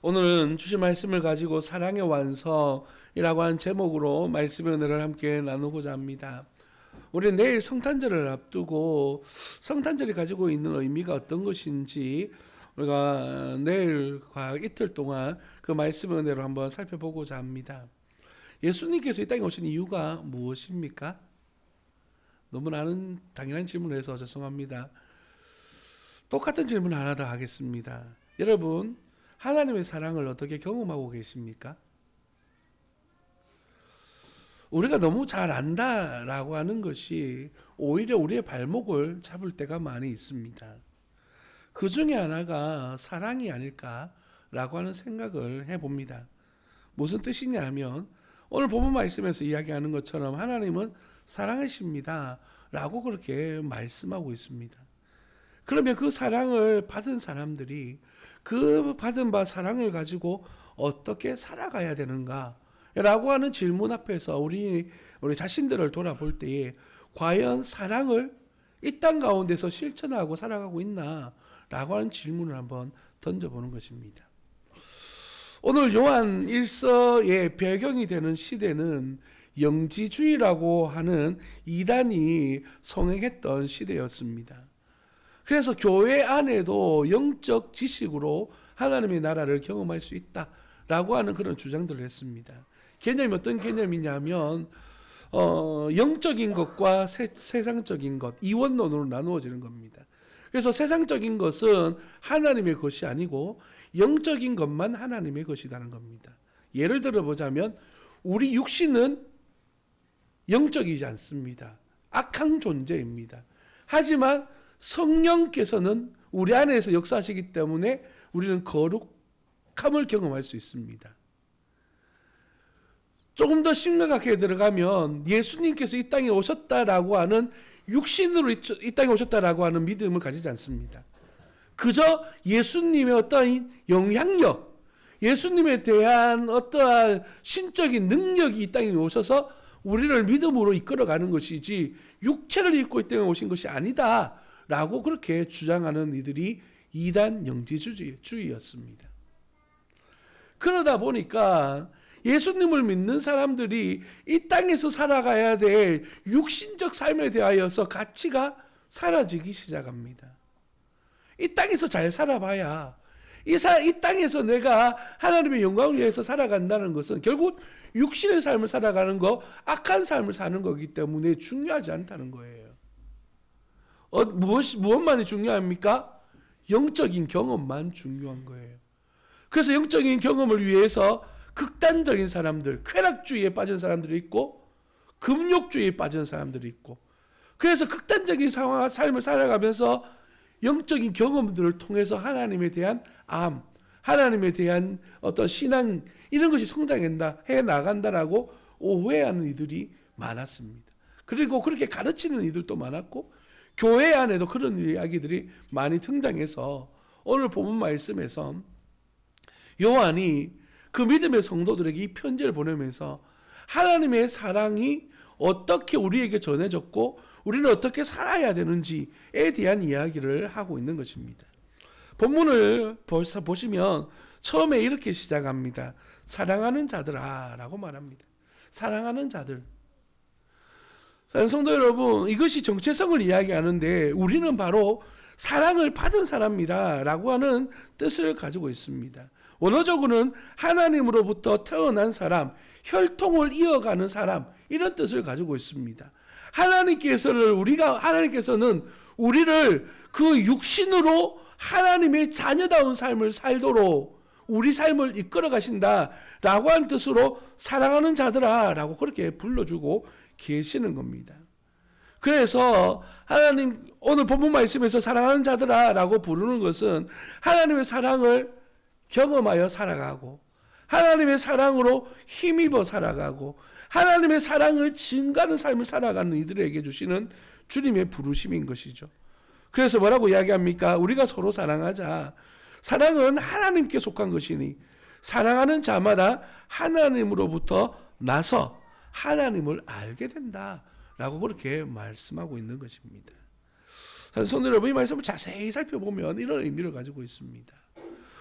오늘은 주신 말씀을 가지고 사랑의 완성이라고 하는 제목으로 말씀의 은혜를 함께 나누고자 합니다. 우리 내일 성탄절을 앞두고 성탄절이 가지고 있는 의미가 어떤 것인지 우리가 내일과 이틀 동안 그 말씀의 은혜로 한번 살펴보고자 합니다. 예수님께서 이 땅에 오신 이유가 무엇입니까? 너무나 당연한 질문을 해서 죄송합니다. 똑같은 질문 하나 더 하겠습니다. 여러분, 하나님의 사랑을 어떻게 경험하고 계십니까? 우리가 너무 잘 안다라고 하는 것이 오히려 우리의 발목을 잡을 때가 많이 있습니다. 그 중에 하나가 사랑이 아닐까라고 하는 생각을 해봅니다. 무슨 뜻이냐 하면 오늘 본문 말씀에서 이야기하는 것처럼 하나님은 사랑이십니다 라고 그렇게 말씀하고 있습니다. 그러면 그 사랑을 받은 사람들이 그 받은 바 사랑을 가지고 어떻게 살아가야 되는가 라고 하는 질문 앞에서 우리 자신들을 돌아볼 때에 과연 사랑을 이 땅 가운데서 실천하고 살아가고 있나 라고 하는 질문을 한번 던져보는 것입니다. 오늘 요한 1서의 배경이 되는 시대는 영지주의라고 하는 이단이 성행했던 시대였습니다. 그래서 교회 안에도 영적 지식으로 하나님의 나라를 경험할 수 있다라고 하는 그런 주장들을 했습니다. 개념이 어떤 개념이냐면 영적인 것과 세상적인 것, 이원론으로 나누어지는 겁니다. 그래서 세상적인 것은 하나님의 것이 아니고 영적인 것만 하나님의 것이라는 겁니다. 예를 들어보자면 우리 육신은 영적이지 않습니다. 악한 존재입니다. 하지만 성령께서는 우리 안에서 역사하시기 때문에 우리는 거룩함을 경험할 수 있습니다. 조금 더 심각하게 들어가면 예수님께서 이 땅에 오셨다라고 하는 육신으로 이 땅에 오셨다라고 하는 믿음을 가지지 않습니다. 그저 예수님의 어떠한 영향력, 예수님에 대한 어떠한 신적인 능력이 이 땅에 오셔서 우리를 믿음으로 이끌어가는 것이지 육체를 입고 이 땅에 오신 것이 아니다 라고 그렇게 주장하는 이들이 이단 영지주의였습니다. 그러다 보니까 예수님을 믿는 사람들이 이 땅에서 살아가야 될 육신적 삶에 대하여서 가치가 사라지기 시작합니다. 이 땅에서 잘 살아봐야 이 땅에서 내가 하나님의 영광을 위해서 살아간다는 것은 결국 육신의 삶을 살아가는 거, 악한 삶을 사는 거기 때문에 중요하지 않다는 거예요. 무엇만이 중요합니까? 영적인 경험만 중요한 거예요. 그래서 영적인 경험을 위해서 극단적인 사람들, 쾌락주의에 빠진 사람들이 있고 금욕주의에 빠진 사람들이 있고, 그래서 극단적인 삶을 살아가면서 영적인 경험들을 통해서 하나님에 대한 암, 하나님에 대한 어떤 신앙 이런 것이 성장한다, 해 나간다라고 오해하는 이들이 많았습니다. 그리고 그렇게 가르치는 이들도 많았고 교회 안에도 그런 이야기들이 많이 등장해서 오늘 본문 말씀에서 요한이 그 믿음의 성도들에게 이 편지를 보내면서 하나님의 사랑이 어떻게 우리에게 전해졌고 우리는 어떻게 살아야 되는지에 대한 이야기를 하고 있는 것입니다. 본문을 보시면 처음에 이렇게 시작합니다. 사랑하는 자들아 라고 말합니다. 사랑하는 자들. 성도 여러분, 이것이 정체성을 이야기하는데 우리는 바로 사랑을 받은 사람이다 라고 하는 뜻을 가지고 있습니다. 원어적으로는 하나님으로부터 태어난 사람, 혈통을 이어가는 사람 이런 뜻을 가지고 있습니다. 하나님께서는 우리를 그 육신으로 하나님의 자녀다운 삶을 살도록 우리 삶을 이끌어 가신다라고 하는 뜻으로 사랑하는 자들아 라고 그렇게 불러주고 계시는 겁니다. 그래서 하나님 오늘 본문 말씀에서 사랑하는 자들아 라고 부르는 것은 하나님의 사랑을 경험하여 살아가고 하나님의 사랑으로 힘입어 살아가고 하나님의 사랑을 증가하는 삶을 살아가는 이들에게 주시는 주님의 부르심인 것이죠. 그래서 뭐라고 이야기합니까? 우리가 서로 사랑하자. 사랑은 하나님께 속한 것이니 사랑하는 자마다 하나님으로부터 나서 하나님을 알게 된다라고 그렇게 말씀하고 있는 것입니다. 성도 여러분, 이 말씀을 자세히 살펴보면 이런 의미를 가지고 있습니다.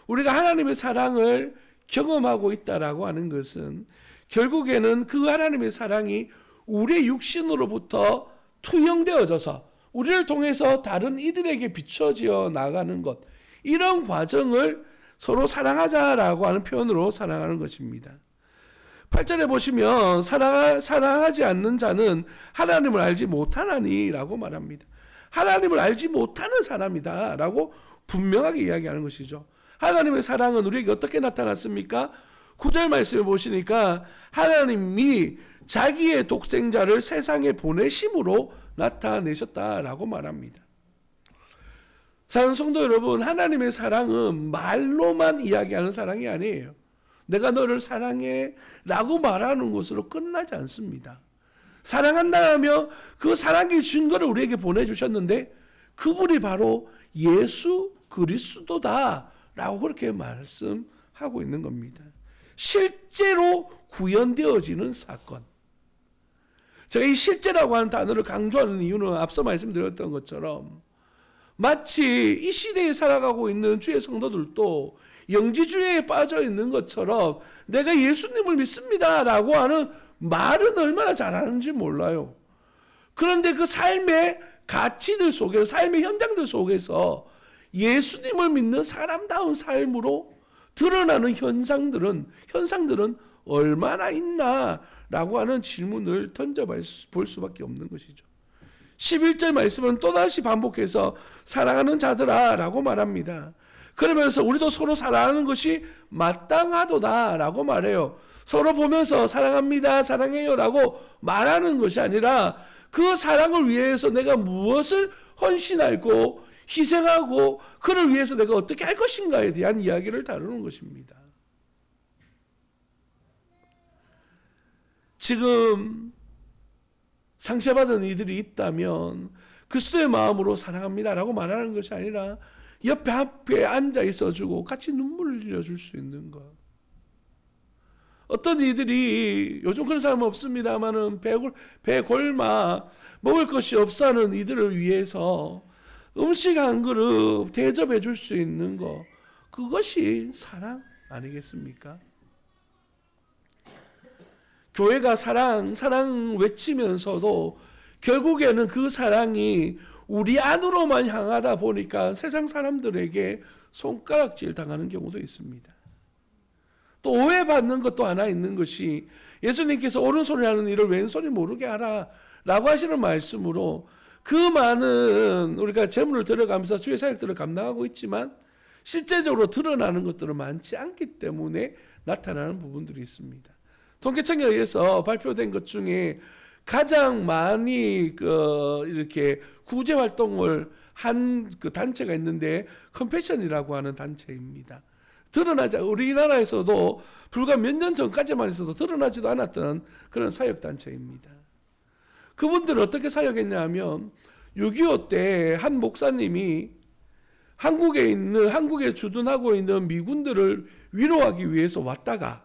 우리가 하나님의 사랑을 경험하고 있다라고 하는 것은 결국에는 그 하나님의 사랑이 우리의 육신으로부터 투영되어져서 우리를 통해서 다른 이들에게 비춰져 나가는 것, 이런 과정을 서로 사랑하자라고 하는 표현으로 사랑하는 것입니다. 8절에 보시면 사랑하지 않는 자는 하나님을 알지 못하나니라고 말합니다. 하나님을 알지 못하는 사람이다 라고 분명하게 이야기하는 것이죠. 하나님의 사랑은 우리에게 어떻게 나타났습니까? 9절 말씀을 보시니까 하나님이 자기의 독생자를 세상에 보내심으로 나타내셨다라고 말합니다. 사랑하는 성도 여러분, 하나님의 사랑은 말로만 이야기하는 사랑이 아니에요. 내가 너를 사랑해 라고 말하는 것으로 끝나지 않습니다. 사랑한다며 그 사랑의 증거를 우리에게 보내주셨는데 그분이 바로 예수 그리스도다 라고 그렇게 말씀하고 있는 겁니다. 실제로 구현되어지는 사건. 제가 이 실제라고 하는 단어를 강조하는 이유는 앞서 말씀드렸던 것처럼 마치 이 시대에 살아가고 있는 주의 성도들도 영지주의에 빠져 있는 것처럼 내가 예수님을 믿습니다 라고 하는 말은 얼마나 잘하는지 몰라요. 그런데 그 삶의 가치들 속에서, 삶의 현장들 속에서 예수님을 믿는 사람다운 삶으로 드러나는 현상들은 얼마나 있나라고 하는 질문을 던져볼 수밖에 없는 것이죠. 11절 말씀은 또다시 반복해서 사랑하는 자들아 라고 말합니다. 그러면서 우리도 서로 사랑하는 것이 마땅하도다 라고 말해요. 서로 보면서 사랑합니다, 사랑해요 라고 말하는 것이 아니라 그 사랑을 위해서 내가 무엇을 헌신하고 희생하고 그를 위해서 내가 어떻게 할 것인가에 대한 이야기를 다루는 것입니다. 지금 상처받은 이들이 있다면 그리스도의 마음으로 사랑합니다 라고 말하는 것이 아니라 옆에 앞에 앉아 있어주고 같이 눈물을 흘려줄 수 있는 것. 어떤 이들이 요즘 그런 사람은 없습니다만은 배골마 먹을 것이 없어 하는 이들을 위해서 음식 한 그릇 대접해 줄 수 있는 것, 그것이 사랑 아니겠습니까? 교회가 사랑 외치면서도 결국에는 그 사랑이 우리 안으로만 향하다 보니까 세상 사람들에게 손가락질 당하는 경우도 있습니다. 또 오해받는 것도 하나 있는 것이 예수님께서 오른손이 하는 일을 왼손이 모르게 하라 라고 하시는 말씀으로 그 많은 우리가 재물을 들어가면서 주의 사역들을 감당하고 있지만 실제적으로 드러나는 것들은 많지 않기 때문에 나타나는 부분들이 있습니다. 통계청에 의해서 발표된 것 중에 가장 많이 이렇게 구제 활동을 한 그 단체가 있는데 컴패션이라고 하는 단체입니다. 우리나라에서도 불과 몇 년 전까지만 해서도 드러나지도 않았던 그런 사역 단체입니다. 그분들은 어떻게 사역했냐 하면 6.25 때 한 목사님이 한국에 주둔하고 있는 미군들을 위로하기 위해서 왔다가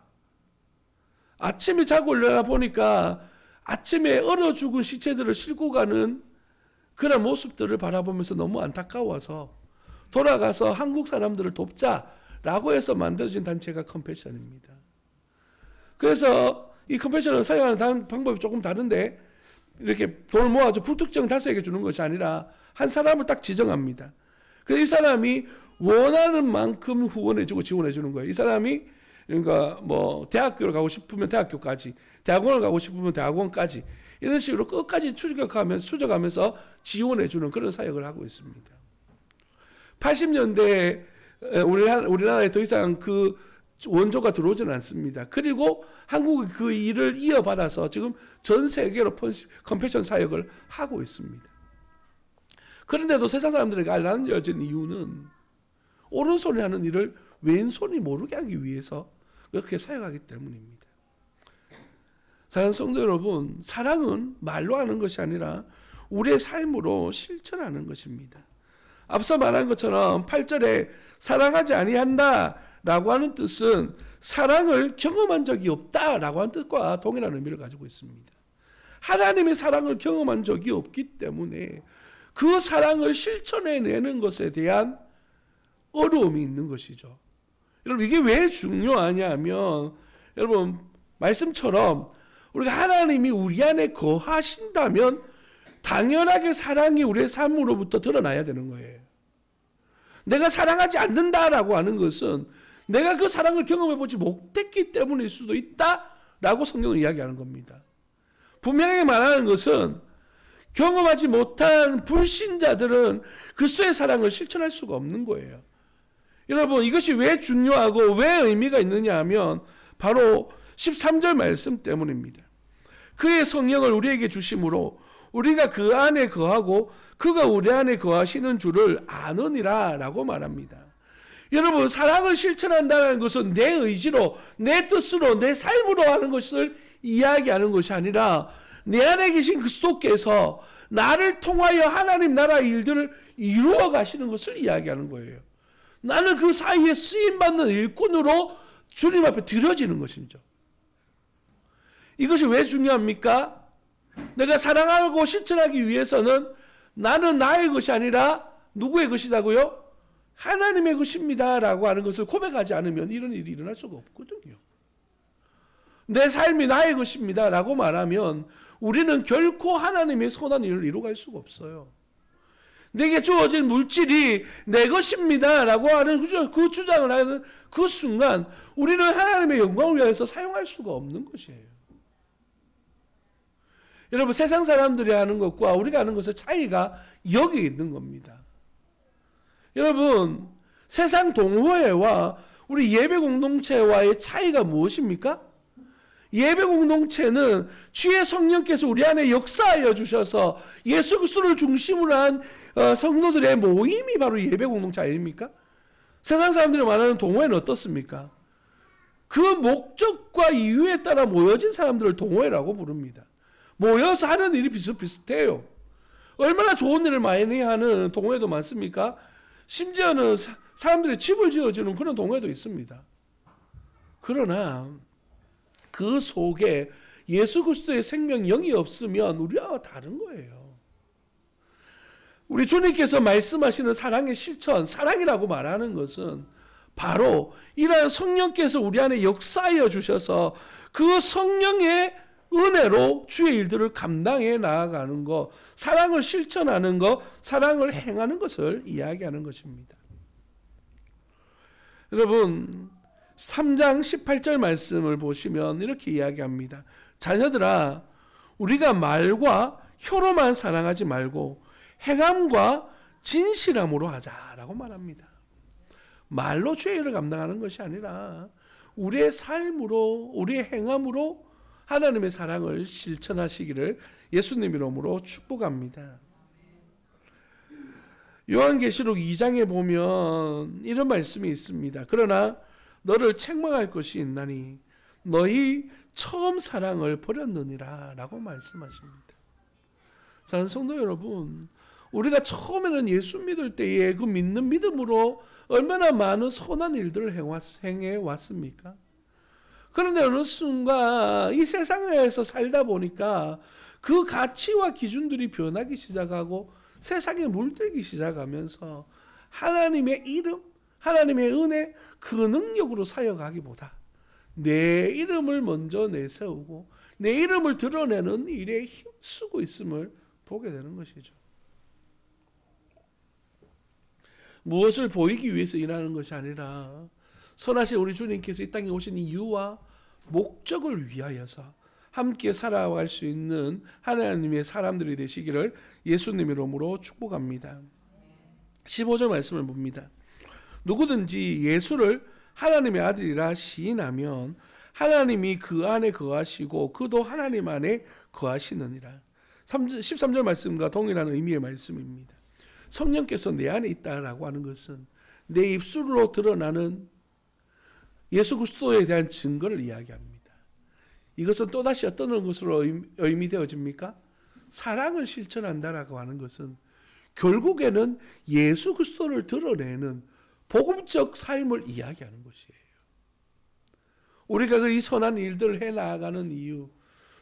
아침에 자고 일어나 보니까 아침에 얼어 죽은 시체들을 싣고 가는 그런 모습들을 바라보면서 너무 안타까워서 돌아가서 한국 사람들을 돕자라고 해서 만들어진 단체가 컴패션입니다. 그래서 이 컴패션을 사용하는 방법이 조금 다른데 이렇게 돈을 모아서 불특정 다수에게 주는 것이 아니라 한 사람을 딱 지정합니다. 그래서 이 사람이 원하는 만큼 후원해주고 지원해주는 거예요. 이 사람이 그러니까 뭐 대학교를 가고 싶으면 대학교까지, 대학원을 가고 싶으면 대학원까지 이런 식으로 끝까지 추적하면서 지원해주는 그런 사역을 하고 있습니다. 80년대에 우리나라에 더 이상 그 원조가 들어오지는 않습니다. 그리고 한국이 그 일을 이어받아서 지금 전 세계로 컴패션 사역을 하고 있습니다. 그런데도 세상 사람들에게 알려진 이유는 오른손이 하는 일을 왼손이 모르게 하기 위해서 그렇게 사역하기 때문입니다. 사랑하는 성도 여러분, 사랑은 말로 하는 것이 아니라 우리의 삶으로 실천하는 것입니다. 앞서 말한 것처럼 8절에 사랑하지 아니한다 라고 하는 뜻은 사랑을 경험한 적이 없다라고 하는 뜻과 동일한 의미를 가지고 있습니다. 하나님의 사랑을 경험한 적이 없기 때문에 그 사랑을 실천해내는 것에 대한 어려움이 있는 것이죠. 여러분 이게 왜 중요하냐면 여러분 말씀처럼 우리가 하나님이 우리 안에 거하신다면 당연하게 사랑이 우리의 삶으로부터 드러나야 되는 거예요. 내가 사랑하지 않는다라고 하는 것은 내가 그 사랑을 경험해보지 못했기 때문일 수도 있다라고 성경은 이야기하는 겁니다. 분명히 말하는 것은 경험하지 못한 불신자들은 그리스도의 사랑을 실천할 수가 없는 거예요. 여러분 이것이 왜 중요하고 왜 의미가 있느냐 하면 바로 13절 말씀 때문입니다. 그의 성령을 우리에게 주심으로 우리가 그 안에 거하고 그가 우리 안에 거하시는 줄을 아느니라 라고 말합니다. 여러분 사랑을 실천한다는 것은 내 의지로 내 뜻으로 내 삶으로 하는 것을 이야기하는 것이 아니라 내 안에 계신 그리스도께서 나를 통하여 하나님 나라 일들을 이루어 가시는 것을 이야기하는 거예요. 나는 그 사이에 쓰임받는 일꾼으로 주님 앞에 드려지는 것이죠. 이것이 왜 중요합니까? 내가 사랑하고 실천하기 위해서는 나는 나의 것이 아니라 누구의 것이다고요? 하나님의 것입니다 라고 하는 것을 고백하지 않으면 이런 일이 일어날 수가 없거든요. 내 삶이 나의 것입니다 라고 말하면 우리는 결코 하나님의 선한 일을 이루어갈 수가 없어요. 내게 주어진 물질이 내 것입니다 라고 하는 그 주장을 하는 그 순간 우리는 하나님의 영광을 위해서 사용할 수가 없는 것이에요. 여러분 세상 사람들이 하는 것과 우리가 하는 것의 차이가 여기 있는 겁니다. 여러분 세상 동호회와 우리 예배 공동체와의 차이가 무엇입니까? 예배 공동체는 주의 성령께서 우리 안에 역사하여 주셔서 예수 그리스도를 중심으로 한 성도들의 모임이 바로 예배 공동체 아닙니까? 세상 사람들이 말하는 동호회는 어떻습니까? 그 목적과 이유에 따라 모여진 사람들을 동호회라고 부릅니다. 모여서 하는 일이 비슷비슷해요. 얼마나 좋은 일을 많이 하는 동호회도 많습니까? 심지어는 사람들이 집을 지어주는 그런 동호회도 있습니다. 그러나 그 속에 예수 그리스도의 생명 영이 없으면 우리와 다른 거예요. 우리 주님께서 말씀하시는 사랑의 실천, 사랑이라고 말하는 것은 바로 이러한 성령께서 우리 안에 역사하여 주셔서 그 성령의 은혜로 주의 일들을 감당해 나아가는 것, 사랑을 실천하는 것, 사랑을 행하는 것을 이야기하는 것입니다. 여러분 3장 18절 말씀을 보시면 이렇게 이야기합니다. 자녀들아 우리가 말과 혀로만 사랑하지 말고 행함과 진실함으로 하자라고 말합니다. 말로 주의 일을 감당하는 것이 아니라 우리의 삶으로 우리의 행함으로 하나님의 사랑을 실천하시기를 예수님 이름으로 축복합니다. 요한계시록 2장에 보면 이런 말씀이 있습니다. 그러나 너를 책망할 것이 있나니 너희 처음 사랑을 버렸느니라 라고 말씀하십니다. 사랑하는 성도 여러분, 우리가 처음에는 예수 믿을 때에 그 믿는 믿음으로 얼마나 많은 선한 일들을 행해왔습니까? 그런데 어느 순간 이 세상에서 살다 보니까 그 가치와 기준들이 변하기 시작하고 세상에 물들기 시작하면서 하나님의 이름, 하나님의 은혜, 그 능력으로 사역하기보다 내 이름을 먼저 내세우고 내 이름을 드러내는 일에 힘쓰고 있음을 보게 되는 것이죠. 무엇을 보이기 위해서 일하는 것이 아니라 선하신 우리 주님께서 이 땅에 오신 이유와 목적을 위하여서 함께 살아갈 수 있는 하나님의 사람들이 되시기를 예수님 이름으로 축복합니다. 15절 말씀을 봅니다. 누구든지 예수를 하나님의 아들이라 시인하면 하나님이 그 안에 거하시고 그도 하나님 안에 거하시느니라. 13절 말씀과 동일한 의미의 말씀입니다. 성령께서 내 안에 있다라고 하는 것은 내 입술로 드러나는 예수 그리스도에 대한 증거를 이야기합니다. 이것은 또다시 어떤 것으로 의미되어집니까? 사랑을 실천한다라고 하는 것은 결국에는 예수 그리스도를 드러내는 복음적 삶을 이야기하는 것이에요. 우리가 이 선한 일들을 해나가는 이유,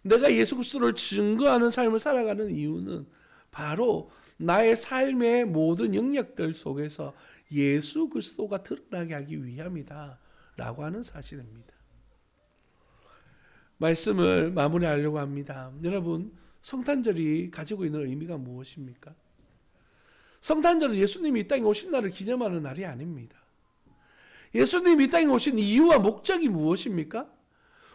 내가 예수 그리스도를 증거하는 삶을 살아가는 이유는 바로 나의 삶의 모든 영역들 속에서 예수 그리스도가 드러나게 하기 위함이다 라고 하는 사실입니다. 말씀을 마무리하려고 합니다. 여러분, 성탄절이 가지고 있는 의미가 무엇입니까? 성탄절은 예수님이 이 땅에 오신 날을 기념하는 날이 아닙니다. 예수님이 이 땅에 오신 이유와 목적이 무엇입니까?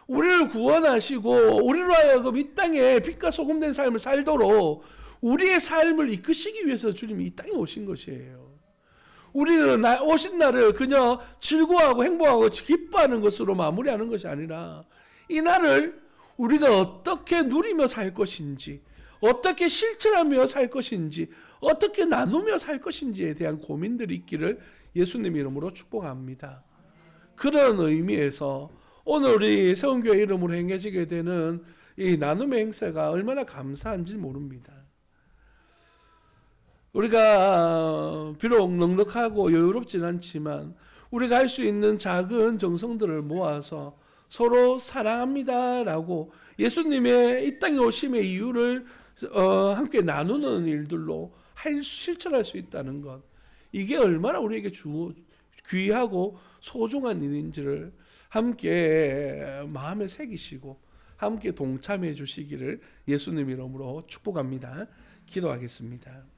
우리를 구원하시고 우리로 하여금 이 땅에 빛과 소금 된 삶을 살도록 우리의 삶을 이끄시기 위해서 주님이 이 땅에 오신 것이에요. 우리는 오신 날을 그냥 즐거워하고 행복하고 기뻐하는 것으로 마무리하는 것이 아니라 이 날을 우리가 어떻게 누리며 살 것인지, 어떻게 실천하며 살 것인지, 어떻게 나누며 살 것인지에 대한 고민들이 있기를 예수님 이름으로 축복합니다. 그런 의미에서 오늘 우리 세운교회 이름으로 행해지게 되는 이 나눔의 행사가 얼마나 감사한지 모릅니다. 우리가 비록 넉넉하고 여유롭진 않지만 우리가 할 수 있는 작은 정성들을 모아서 서로 사랑합니다라고 예수님의 이 땅에 오심의 이유를 함께 나누는 일들로 실천할 수 있다는 것, 이게 얼마나 우리에게 귀하고 소중한 일인지를 함께 마음에 새기시고 함께 동참해 주시기를 예수님 이름으로 축복합니다. 기도하겠습니다.